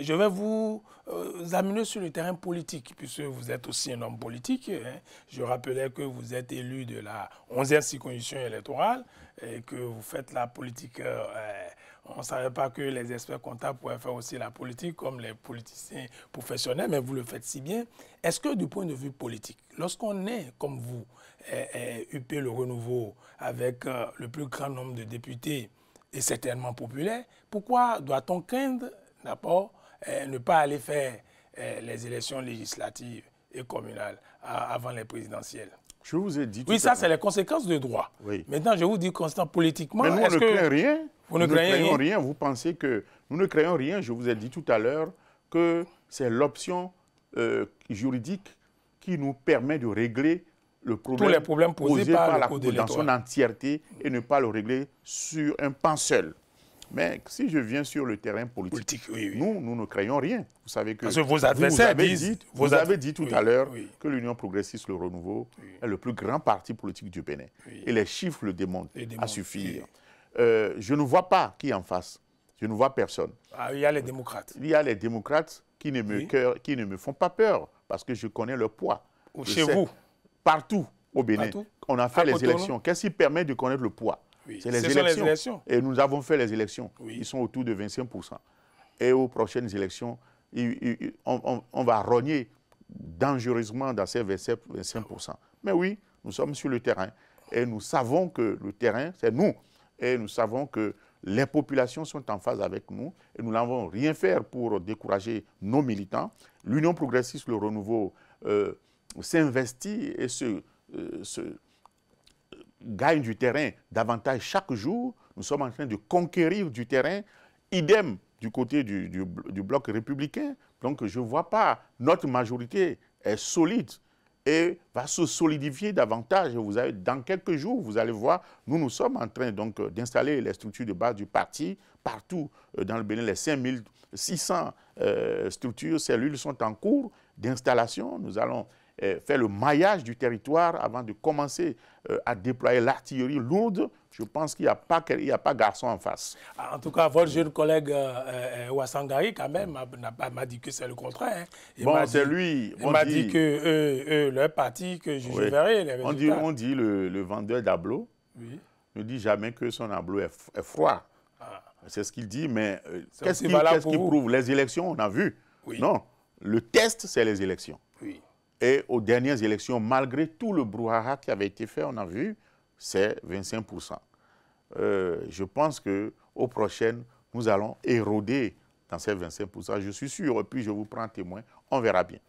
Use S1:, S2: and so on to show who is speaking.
S1: je vais vous amener sur le terrain politique, puisque vous êtes aussi un homme politique. Hein. Je rappelais que vous êtes élu de la 11e circonscription électorale et que vous faites la politique. On ne savait pas que les experts comptables pouvaient faire aussi la politique comme les politiciens professionnels, mais vous le faites si bien. Est-ce que du point de vue politique, lorsqu'on est comme vous, UP Le Renouveau, avec le plus grand nombre de députés et certainement populaire, pourquoi doit-on craindre d'abord ne pas aller faire les élections législatives et communales avant les présidentielles?
S2: Je vous ai dit tout
S1: oui, ça, c'est les conséquences de droit.
S2: Oui.
S1: Maintenant, je vous dis constant politiquement.
S2: Mais nous, on ne craint rien.
S1: Vous ne craignez rien?
S2: Vous pensez que nous ne craignons rien. Je vous ai dit tout à l'heure que c'est l'option juridique qui nous permet de régler le problème,
S1: tous les problèmes posés par la Cour
S2: dans son entièreté et ne pas le régler sur un pan seul. Mais si je viens sur le terrain politique,
S1: oui.
S2: nous ne craignons rien. Vous savez que
S1: parce que vos adversaires
S2: vous avez dit tout à l'heure
S1: oui.
S2: que l'Union progressiste, le Renouveau, est le plus grand parti politique du Bénin. Oui. Et les chiffres le démontrent à suffire. Oui. Je ne vois pas qui en face. Je ne vois personne.
S1: Ah, il y a les démocrates.
S2: Il y a les démocrates qui ne me font pas peur parce que je connais leur poids.
S1: Chez vous?
S2: Partout au Bénin.
S1: Partout?
S2: On a fait les élections. Qu'est-ce qui permet de connaître le poids?
S1: Oui.
S2: C'est les élections. Et nous avons fait les élections. Oui. Ils sont autour de 25%. Et aux prochaines élections, on va rogner dangereusement dans ces 25%. Mais oui, nous sommes sur le terrain. Et nous savons que le terrain, c'est nous. Et nous savons que les populations sont en phase avec nous. Et nous n'avons rien faire pour décourager nos militants. L'Union progressiste, le Renouveau, s'investit et gagne du terrain davantage chaque jour. Nous sommes en train de conquérir du terrain. Idem du côté du bloc républicain. Donc je ne vois pas. Notre majorité est solide et va se solidifier davantage. Dans quelques jours, vous allez voir, nous sommes en train d'installer les structures de base du parti partout dans le Bénin. Les 5600 structures, cellules sont en cours d'installation. Nous allons faire le maillage du territoire avant de commencer à déployer l'artillerie lourde. Je pense qu'il n'y a pas garçon en face.
S1: En tout cas, votre jeune collègue Ouassangari, quand même, m'a dit que c'est le contraire.
S2: Hein. Bon, c'est lui.
S1: Il m'a dit que leur parti, que je verrai les résultats.
S2: On dit le vendeur d'ablo ne dit jamais que son ablo est froid. Ah. C'est ce qu'il dit, mais qu'est-ce qu'il prouve? Les élections, on a vu. Oui. Non, le test, c'est les élections.
S1: Oui.
S2: Et aux dernières élections, malgré tout le brouhaha qui avait été fait, on a vu, c'est 25%. Je pense qu'aux prochaines, nous allons éroder dans ces 25%. Je suis sûr, et puis je vous prends témoin, on verra bien.